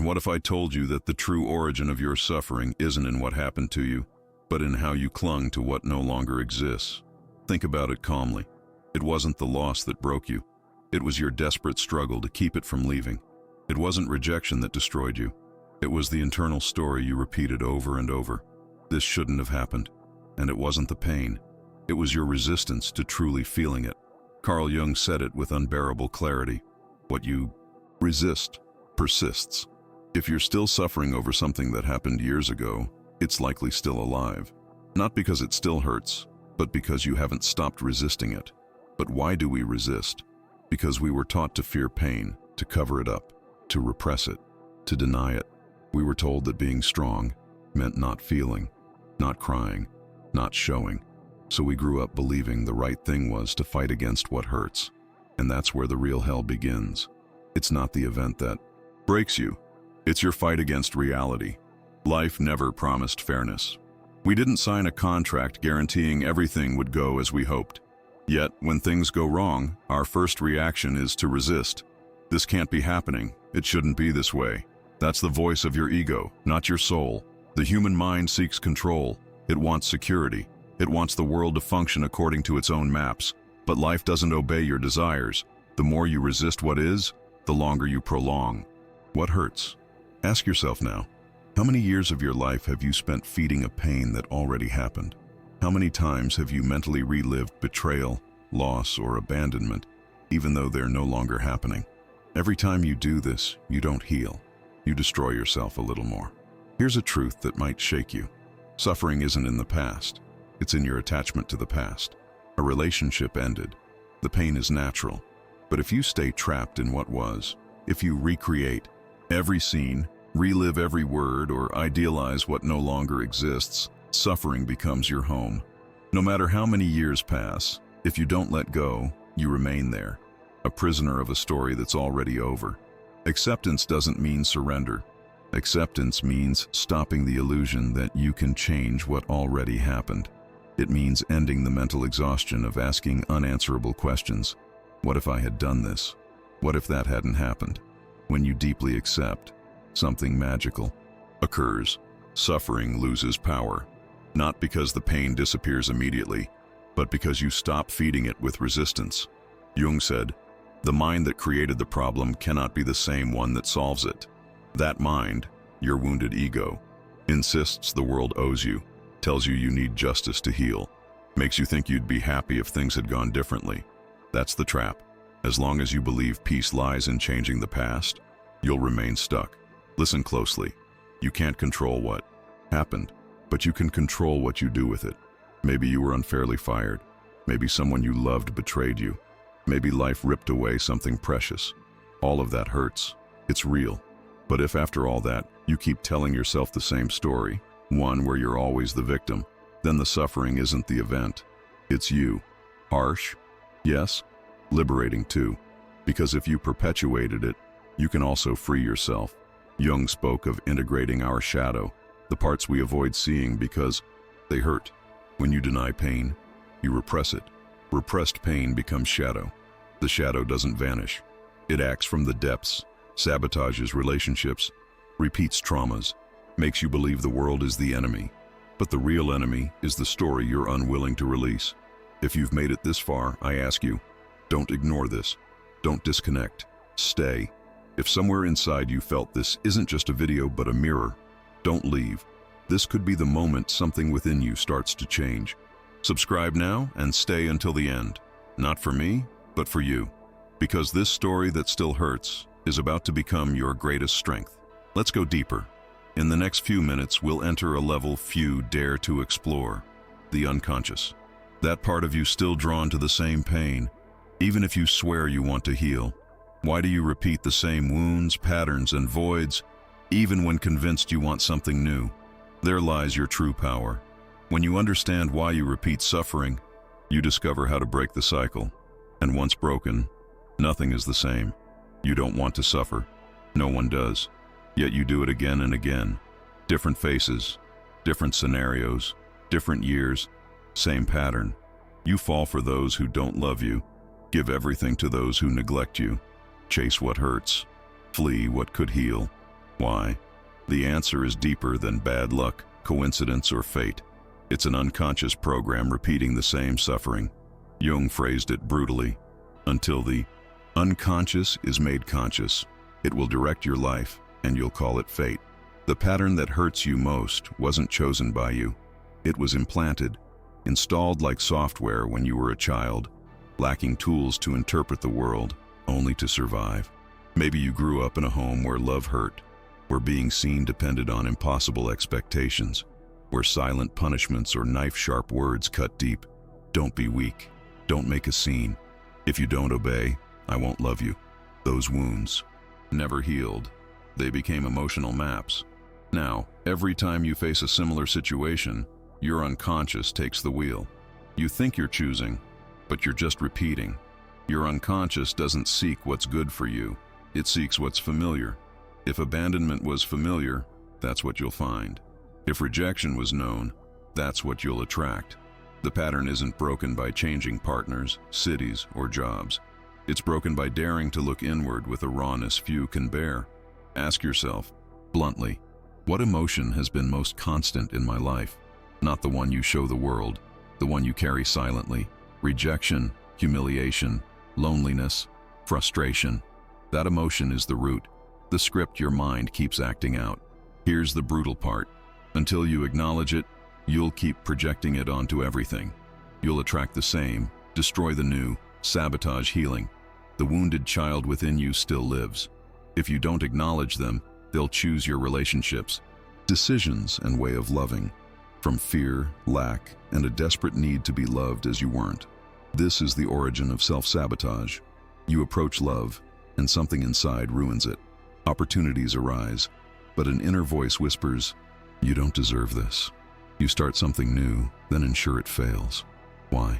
what if I told you that the true origin of your suffering isn't in what happened to you, but in how you clung to what no longer exists? Think about it calmly. It wasn't the loss that broke you. It was your desperate struggle to keep it from leaving. It wasn't rejection that destroyed you. It was the internal story you repeated over and over. This shouldn't have happened. And it wasn't the pain. It was your resistance to truly feeling it. Carl Jung said it with unbearable clarity. What you resist persists. If you're still suffering over something that happened years ago, it's likely still alive. Not because it still hurts, but because you haven't stopped resisting it. But why do we resist? Because we were taught to fear pain, to cover it up, to repress it, to deny it. We were told that being strong meant not feeling, not crying, not showing. So we grew up believing the right thing was to fight against what hurts. And that's where the real hell begins. It's not the event that breaks you. It's your fight against reality. Life never promised fairness. We didn't sign a contract guaranteeing everything would go as we hoped. Yet, when things go wrong, our first reaction is to resist. This can't be happening. It shouldn't be this way. That's the voice of your ego, not your soul. The human mind seeks control. It wants security. It wants the world to function according to its own maps. But life doesn't obey your desires. The more you resist what is, the longer you prolong. What hurts? Ask yourself now, how many years of your life have you spent feeding a pain that already happened? How many times have you mentally relived betrayal, loss, or abandonment, even though they're no longer happening? Every time you do this, you don't heal. You destroy yourself a little more. Here's a truth that might shake you. Suffering isn't in the past. It's in your attachment to the past. A relationship ended. The pain is natural. But if you stay trapped in what was, if you recreate every scene, relive every word, or idealize what no longer exists, suffering becomes your home. No matter how many years pass, if you don't let go, you remain there, a prisoner of a story that's already over. Acceptance doesn't mean surrender. Acceptance means stopping the illusion that you can change what already happened. It means ending the mental exhaustion of asking unanswerable questions. What if I had done this? What if that hadn't happened? When you deeply accept, something magical occurs. Suffering loses power, not because the pain disappears immediately, but because you stop feeding it with resistance. Jung said, "The mind that created the problem cannot be the same one that solves it." That mind, your wounded ego, insists the world owes you, tells you you need justice to heal, makes you think you'd be happy if things had gone differently. That's the trap. As long as you believe peace lies in changing the past, you'll remain stuck. Listen closely. You can't control what happened, but you can control what you do with it. Maybe you were unfairly fired. Maybe someone you loved betrayed you. Maybe life ripped away something precious. All of that hurts. It's real. But if after all that, you keep telling yourself the same story, one where you're always the victim, then the suffering isn't the event. It's you. Harsh? Yes. Liberating too. Because if you perpetuated it, you can also free yourself. Jung spoke of integrating our shadow, the parts we avoid seeing because they hurt. When you deny pain, you repress it. Repressed pain becomes shadow. The shadow doesn't vanish. It acts from the depths, sabotages relationships, repeats traumas, makes you believe the world is the enemy. But the real enemy is the story you're unwilling to release. If you've made it this far, I ask you, don't ignore this. Don't disconnect. Stay. If somewhere inside you felt this isn't just a video but a mirror, don't leave. This could be the moment something within you starts to change. Subscribe now and stay until the end. Not for me, but for you. Because this story that still hurts is about to become your greatest strength. Let's go deeper. In the next few minutes, we'll enter a level few dare to explore, the unconscious. That part of you still drawn to the same pain, even if you swear you want to heal. Why do you repeat the same wounds, patterns, and voids, even when convinced you want something new? There lies your true power. When you understand why you repeat suffering, you discover how to break the cycle. And once broken, nothing is the same. You don't want to suffer. No one does. Yet you do it again and again. Different faces, different scenarios, different years, same pattern. You fall for those who don't love you, give everything to those who neglect you, chase what hurts, flee what could heal. Why? The answer is deeper than bad luck, coincidence, or fate. It's an unconscious program repeating the same suffering. Jung phrased it brutally. Until the unconscious is made conscious, it will direct your life, and you'll call it fate. The pattern that hurts you most wasn't chosen by you. It was implanted, installed like software when you were a child, lacking tools to interpret the world, only to survive. Maybe you grew up in a home where love hurt, where being seen depended on impossible expectations, where silent punishments or knife-sharp words cut deep. Don't be weak. Don't make a scene. If you don't obey, I won't love you. Those wounds never healed. They became emotional maps. Now, every time you face a similar situation, your unconscious takes the wheel. You think you're choosing, but you're just repeating. Your unconscious doesn't seek what's good for you. It seeks what's familiar. If abandonment was familiar, that's what you'll find. If rejection was known, that's what you'll attract. The pattern isn't broken by changing partners, cities, or jobs. It's broken by daring to look inward with a rawness few can bear. Ask yourself, bluntly, what emotion has been most constant in my life? Not the one you show the world, the one you carry silently. Rejection, humiliation, loneliness, frustration. That emotion is the root, the script your mind keeps acting out. Here's the brutal part. Until you acknowledge it, you'll keep projecting it onto everything. You'll attract the same, destroy the new, sabotage healing. The wounded child within you still lives. If you don't acknowledge them, they'll choose your relationships, decisions, and way of loving, from fear, lack, and a desperate need to be loved as you weren't. This is the origin of self-sabotage. You approach love, and something inside ruins it. Opportunities arise, but an inner voice whispers, "You don't deserve this." You start something new, then ensure it fails. Why?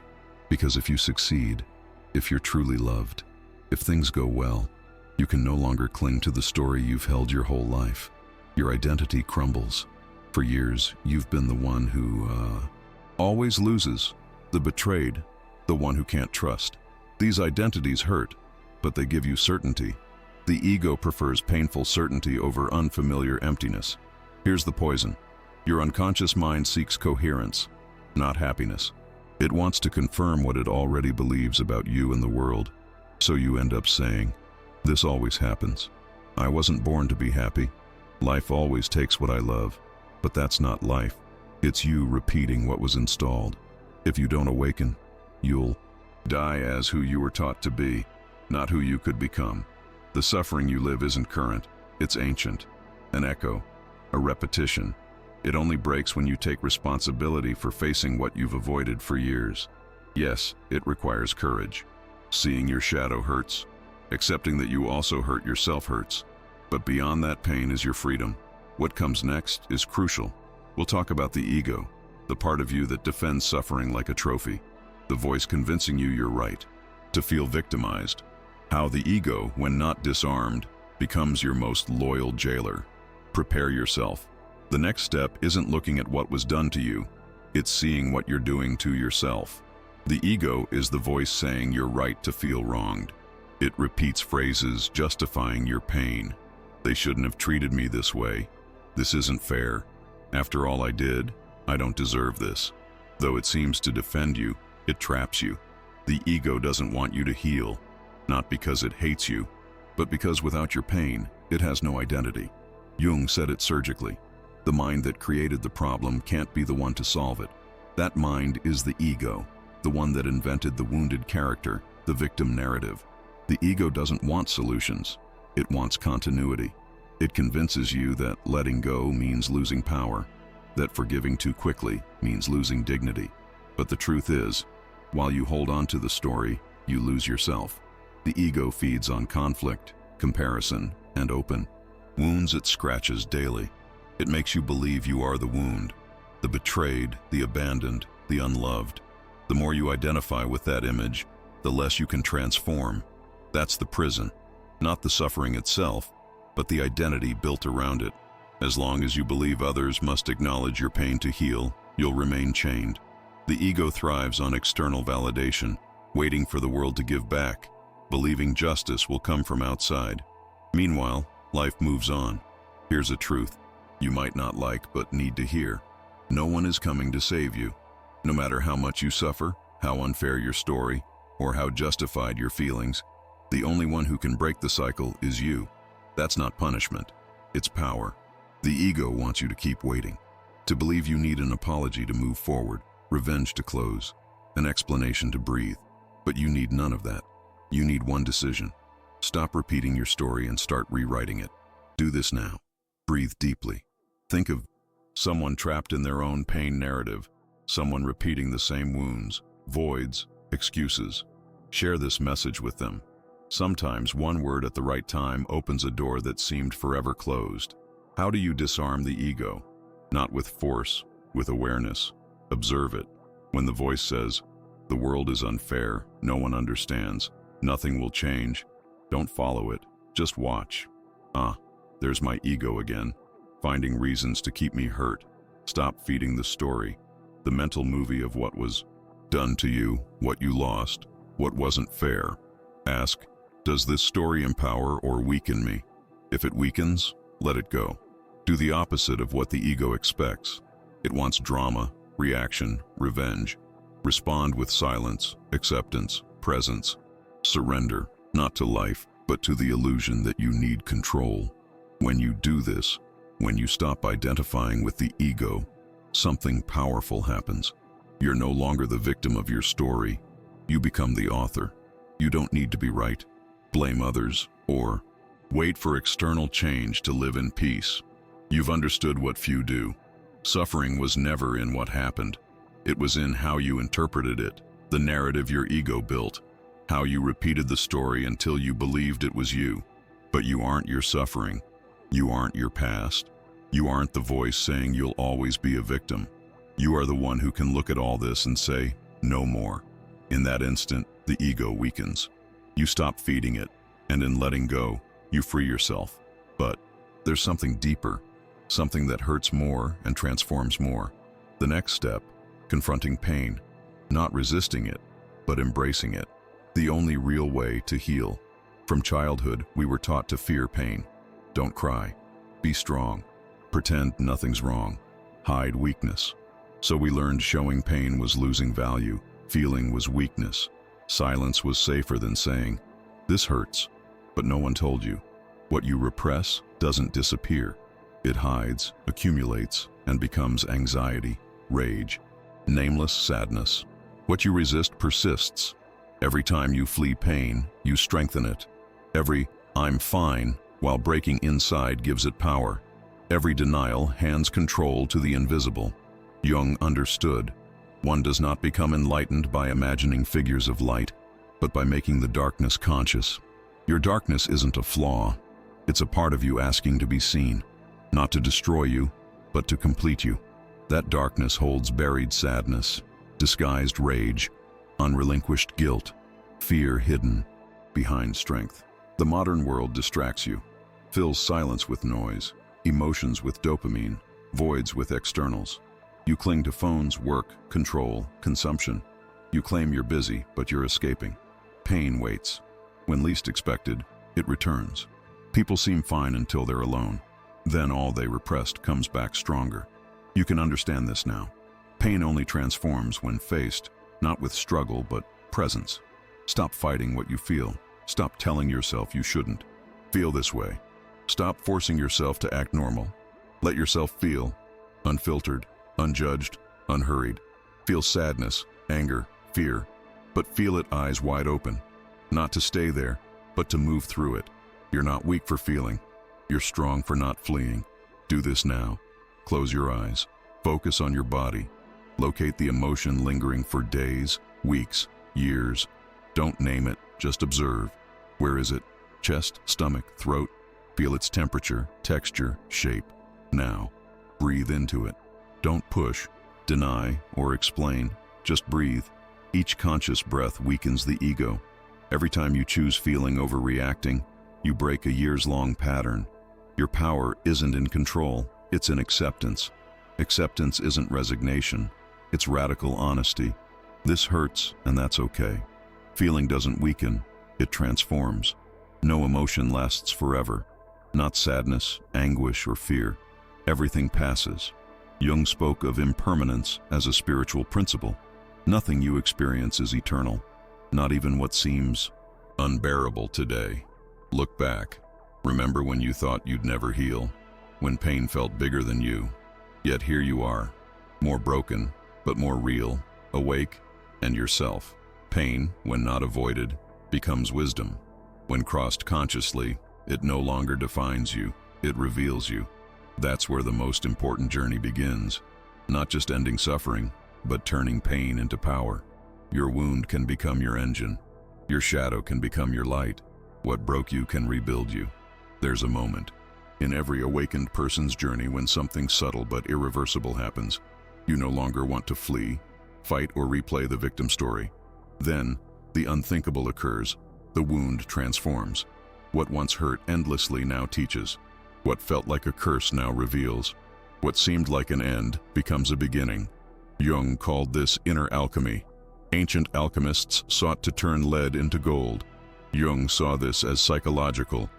Because if you succeed, if you're truly loved, if things go well, you can no longer cling to the story you've held your whole life. Your identity crumbles. For years, you've been the one who, always loses, the betrayed, the one who can't trust. These identities hurt, but they give you certainty. The ego prefers painful certainty over unfamiliar emptiness. Here's the poison. Your unconscious mind seeks coherence, not happiness. It wants to confirm what it already believes about you and the world. So you end up saying, "This always happens. I wasn't born to be happy. Life always takes what I love." But that's not life. It's you repeating what was installed. If you don't awaken, you'll die as who you were taught to be, not who you could become. The suffering you live isn't current, it's ancient, an echo, a repetition. It only breaks when you take responsibility for facing what you've avoided for years. Yes, it requires courage. Seeing your shadow hurts. Accepting that you also hurt yourself hurts. But beyond that pain is your freedom. What comes next is crucial. We'll talk about the ego, the part of you that defends suffering like a trophy, the voice convincing you you're right, to feel victimized. How the ego, when not disarmed, becomes your most loyal jailer. Prepare yourself. The next step isn't looking at what was done to you, it's seeing what you're doing to yourself. The ego is the voice saying you're right to feel wronged. It repeats phrases justifying your pain. They shouldn't have treated me this way. This isn't fair. After all I did, I don't deserve this. Though it seems to defend you, it traps you. The ego doesn't want you to heal, not because it hates you, but because without your pain, it has no identity. Jung said it surgically. The mind that created the problem can't be the one to solve it. That mind is the ego, the one that invented the wounded character, the victim narrative. The ego doesn't want solutions. It wants continuity. It convinces you that letting go means losing power, that forgiving too quickly means losing dignity. But the truth is, while you hold on to the story, you lose yourself. The ego feeds on conflict, comparison, and open wounds it scratches daily. It makes you believe you are the wound, the betrayed, the abandoned, the unloved. The more you identify with that image, the less you can transform. That's the prison, not the suffering itself, but the identity built around it. As long as you believe others must acknowledge your pain to heal, you'll remain chained. The ego thrives on external validation, waiting for the world to give back, believing justice will come from outside. Meanwhile, life moves on. Here's a truth you might not like but need to hear. No one is coming to save you. No matter how much you suffer, how unfair your story, or how justified your feelings, the only one who can break the cycle is you. That's not punishment, it's power. The ego wants you to keep waiting, to believe you need an apology to move forward, revenge to close, an explanation to breathe. But you need none of that. You need one decision. Stop repeating your story and start rewriting it. Do this now. Breathe deeply. Think of someone trapped in their own pain narrative, someone repeating the same wounds, voids, excuses. Share this message with them. Sometimes one word at the right time opens a door that seemed forever closed. How do you disarm the ego? Not with force, with awareness. Observe it. When the voice says, "The world is unfair, no one understands, nothing will change," don't follow it, just watch. There's my ego again, finding reasons to keep me hurt. Stop feeding the story, the mental movie of what was done to you, what you lost, what wasn't fair. Ask, does this story empower or weaken me? If it weakens, let it go. Do the opposite of what the ego expects. It wants drama, reaction, revenge. Respond with silence, acceptance, presence. Surrender, not to life, but to the illusion that you need control. When you do this, when you stop identifying with the ego, something powerful happens. You're no longer the victim of your story. You become the author. You don't need to be right, blame others, or wait for external change to live in peace. You've understood what few do. Suffering was never in what happened. It was in how you interpreted it, the narrative your ego built, how you repeated the story until you believed it was you. But you aren't your suffering. You aren't your past. You aren't the voice saying you'll always be a victim. You are the one who can look at all this and say, no more. In that instant, the ego weakens. You stop feeding it, and in letting go, you free yourself. But there's something deeper, something that hurts more and transforms more. The next step, confronting pain, not resisting it, but embracing it. The only real way to heal. From childhood, we were taught to fear pain. Don't cry. Be strong. Pretend nothing's wrong. Hide weakness. So we learned showing pain was losing value, feeling was weakness. Silence was safer than saying, "This hurts." But no one told you. What you repress doesn't disappear. It hides, accumulates, and becomes anxiety, rage, nameless sadness. What you resist persists. Every time you flee pain, you strengthen it. Every "I'm fine" while breaking inside gives it power. Every denial hands control to the invisible. Jung understood. One does not become enlightened by imagining figures of light, but by making the darkness conscious. Your darkness isn't a flaw. It's a part of you asking to be seen, not to destroy you, but to complete you. That darkness holds buried sadness, disguised rage, unrelinquished guilt, fear hidden behind strength. The modern world distracts you, fills silence with noise, emotions with dopamine, voids with externals. You cling to phones, work, control, consumption. You claim you're busy, but you're escaping. Pain waits. When least expected, it returns. People seem fine until they're alone. Then all they repressed comes back stronger. You can understand this now. Pain only transforms when faced, not with struggle, but presence. Stop fighting what you feel. Stop telling yourself you shouldn't feel this way. Stop forcing yourself to act normal. Let yourself feel, unfiltered, unjudged, unhurried. Feel sadness, anger, fear, but feel it eyes wide open. Not to stay there, but to move through it. You're not weak for feeling. You're strong for not fleeing. Do this now. Close your eyes. Focus on your body. Locate the emotion lingering for days, weeks, years. Don't name it, just observe. Where is it? Chest, stomach, throat. Feel its temperature, texture, shape. Now, breathe into it. Don't push, deny, or explain. Just breathe. Each conscious breath weakens the ego. Every time you choose feeling over reacting, you break a years-long pattern. Your power isn't in control, it's in acceptance. Acceptance isn't resignation, it's radical honesty. This hurts, and that's okay. Feeling doesn't weaken, it transforms. No emotion lasts forever. Not sadness, anguish, or fear. Everything passes. Jung spoke of impermanence as a spiritual principle. Nothing you experience is eternal, not even what seems unbearable today. Look back. Remember when you thought you'd never heal, when pain felt bigger than you. Yet here you are, more broken, but more real, awake, and yourself. Pain, when not avoided, becomes wisdom. When crossed consciously, it no longer defines you, it reveals you. That's where the most important journey begins. Not just ending suffering, but turning pain into power. Your wound can become your engine. Your shadow can become your light. What broke you can rebuild you. There's a moment in every awakened person's journey when something subtle but irreversible happens. You no longer want to flee, fight, or replay the victim story. Then, the unthinkable occurs. The wound transforms. What once hurt endlessly now teaches. What felt like a curse now reveals. What seemed like an end becomes a beginning. Jung called this inner alchemy. Ancient alchemists sought to turn lead into gold. Jung saw this as psychological.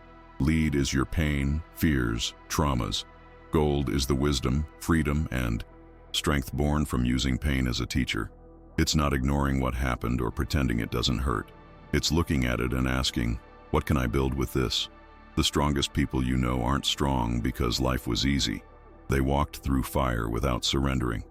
Lead is your pain, fears, traumas. Gold is the wisdom, freedom, and strength born from using pain as a teacher. It's not ignoring what happened or pretending it doesn't hurt. It's looking at it and asking, what can I build with this? The strongest people you know aren't strong because life was easy. They walked through fire without surrendering.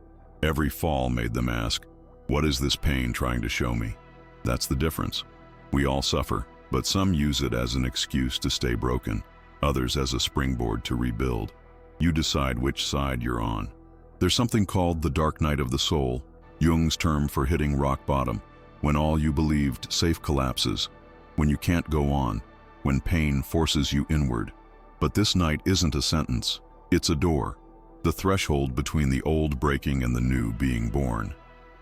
Every fall made them ask, what is this pain trying to show me? That's the difference. We all suffer, but some use it as an excuse to stay broken, others as a springboard to rebuild. You decide which side you're on. There's something called the dark night of the soul, Jung's term for hitting rock bottom, when all you believed safe collapses, when you can't go on, when pain forces you inward. But this night isn't a sentence, it's a door, the threshold between the old breaking and the new being born.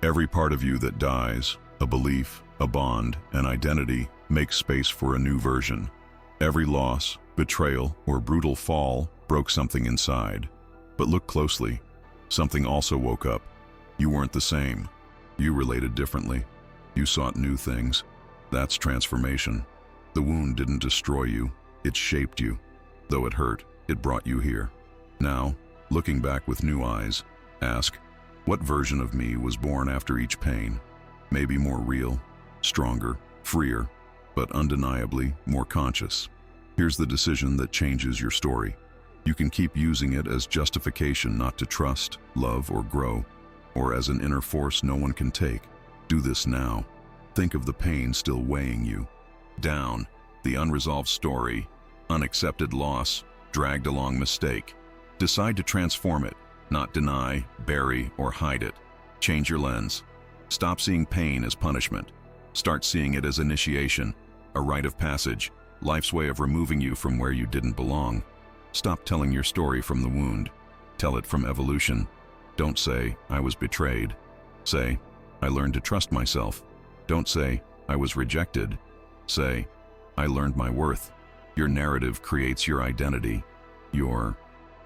Every part of you that dies, a belief, a bond, an identity, makes space for a new version. Every loss, betrayal, or brutal fall broke something inside. But look closely. Something also woke up. You weren't the same. You related differently. You sought new things. That's transformation. The wound didn't destroy you. It shaped you. Though it hurt, it brought you here. Now, looking back with new eyes, ask, what version of me was born after each pain? Maybe more real, stronger, freer, but undeniably more conscious. Here's the decision that changes your story. You can keep using it as justification not to trust, love, or grow, or as an inner force no one can take. Do this now. Think of the pain still weighing you down, the unresolved story, unaccepted loss, dragged along mistake. Decide to transform it, not deny, bury, or hide it. Change your lens. Stop seeing pain as punishment. Start seeing it as initiation, a rite of passage, life's way of removing you from where you didn't belong. Stop telling your story from the wound. Tell it from evolution. Don't say, I was betrayed. Say, I learned to trust myself. Don't say, I was rejected. Say, I learned my worth. Your narrative creates your identity. Your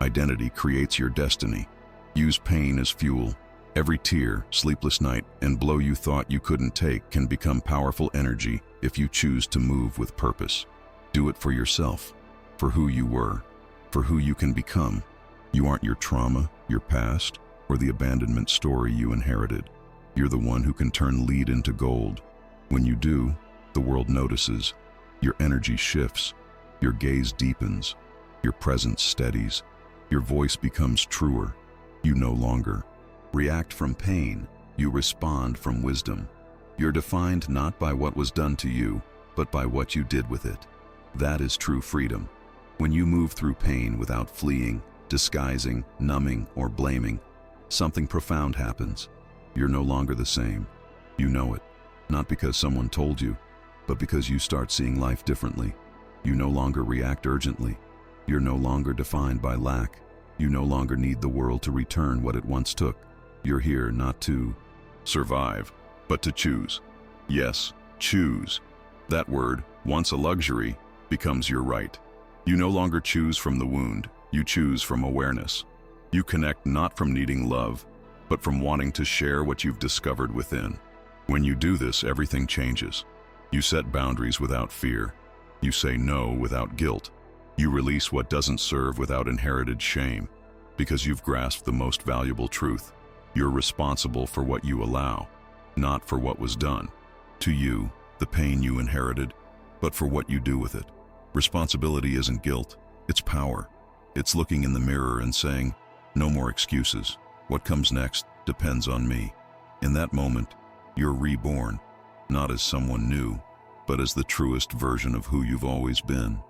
identity creates your destiny. Use pain as fuel. Every tear, sleepless night, and blow you thought you couldn't take can become powerful energy if you choose to move with purpose. Do it for yourself, for who you were, for who you can become. You aren't your trauma, your past, or the abandonment story you inherited. You're the one who can turn lead into gold. When you do, the world notices. Your energy shifts. Your gaze deepens. Your presence steadies. Your voice becomes truer. You no longer react from pain. You respond from wisdom. You're defined not by what was done to you, but by what you did with it. That is true freedom. When you move through pain without fleeing, disguising, numbing, or blaming, something profound happens. You're no longer the same. You know it, not because someone told you, but because you start seeing life differently. You no longer react urgently. You're no longer defined by lack. You no longer need the world to return what it once took. You're here not to survive, but to choose. Yes, choose. That word, once a luxury, becomes your right. You no longer choose from the wound. You choose from awareness. You connect not from needing love, but from wanting to share what you've discovered within. When you do this, everything changes. You set boundaries without fear. You say no without guilt. You release what doesn't serve without inherited shame, because you've grasped the most valuable truth. You're responsible for what you allow, not for what was done to you, the pain you inherited, but for what you do with it. Responsibility isn't guilt, it's power. It's looking in the mirror and saying, no more excuses. What comes next depends on me. In that moment, you're reborn, not as someone new, but as the truest version of who you've always been.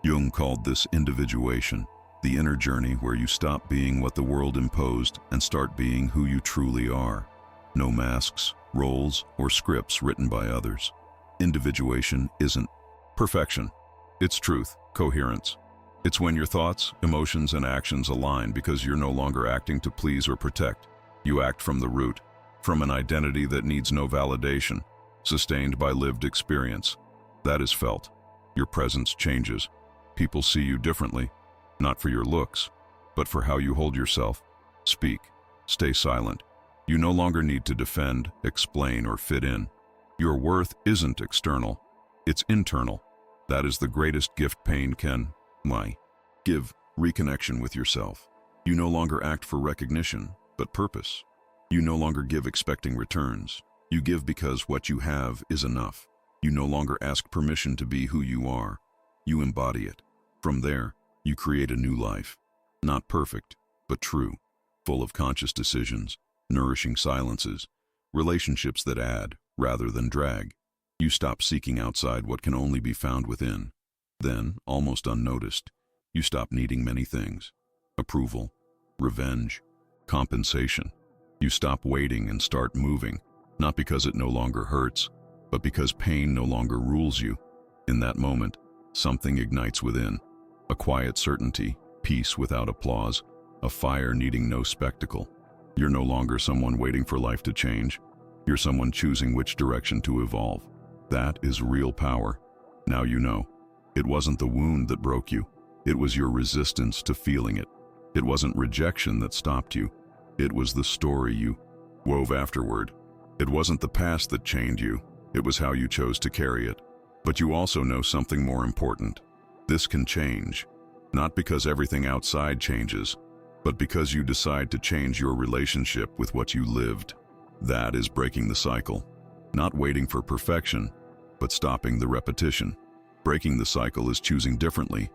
Jung called this individuation, the inner journey where you stop being what the world imposed and start being who you truly are. No masks, roles, or scripts written by others. Individuation isn't perfection. It's truth, coherence. It's when your thoughts, emotions, and actions align because you're no longer acting to please or protect. You act from the root, from an identity that needs no validation, sustained by lived experience. That is felt. Your presence changes. People see you differently, not for your looks, but for how you hold yourself. Speak. Stay silent. You no longer need to defend, explain, or fit in. Your worth isn't external, it's internal. That is the greatest gift pain can give: reconnection with yourself. You no longer act for recognition, but purpose. You no longer give expecting returns. You give because what you have is enough. You no longer ask permission to be who you are. You embody it. From there, you create a new life. Not perfect, but true. Full of conscious decisions, nourishing silences, relationships that add rather than drag. You stop seeking outside what can only be found within. Then, almost unnoticed, you stop needing many things: approval, revenge, compensation. You stop waiting and start moving, not because it no longer hurts, but because pain no longer rules you. In that moment, something ignites within. A quiet certainty, peace without applause, a fire needing no spectacle. You're no longer someone waiting for life to change. You're someone choosing which direction to evolve. That is real power. Now you know. It wasn't the wound that broke you. It was your resistance to feeling it. It wasn't rejection that stopped you. It was the story you wove afterward. It wasn't the past that chained you. It was how you chose to carry it. But you also know something more important. This can change, not because everything outside changes, but because you decide to change your relationship with what you lived. That is breaking the cycle. Not waiting for perfection, but stopping the repetition. Breaking the cycle is choosing differently.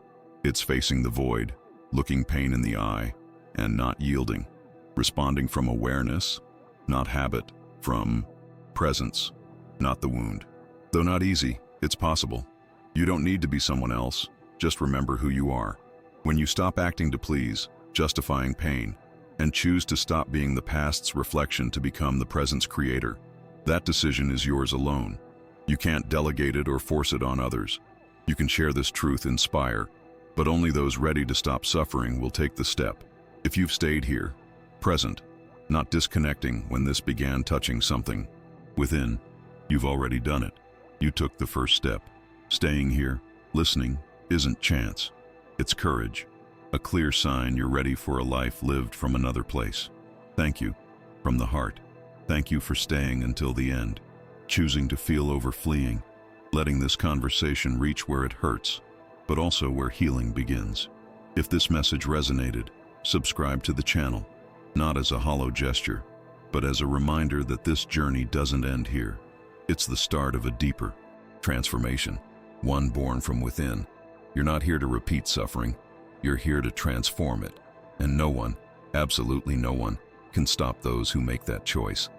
It's facing the void, looking pain in the eye, and not yielding. Responding from awareness, not habit, from presence, not the wound. Though not easy, it's possible. You don't need to be someone else, just remember who you are. When you stop acting to please, justifying pain, and choose to stop being the past's reflection to become the present's creator, that decision is yours alone. You can't delegate it or force it on others. You can share this truth, inspire, but only those ready to stop suffering will take the step. If you've stayed here, present, not disconnecting when this began touching something within, you've already done it. You took the first step. Staying here, listening, isn't chance. It's courage, a clear sign you're ready for a life lived from another place. Thank you, from the heart. Thank you for staying until the end, choosing to feel over fleeing, letting this conversation reach where it hurts, but also where healing begins. If this message resonated, subscribe to the channel, not as a hollow gesture, but as a reminder that this journey doesn't end here. It's the start of a deeper transformation, one born from within. You're not here to repeat suffering, you're here to transform it. And no one, absolutely no one, can stop those who make that choice.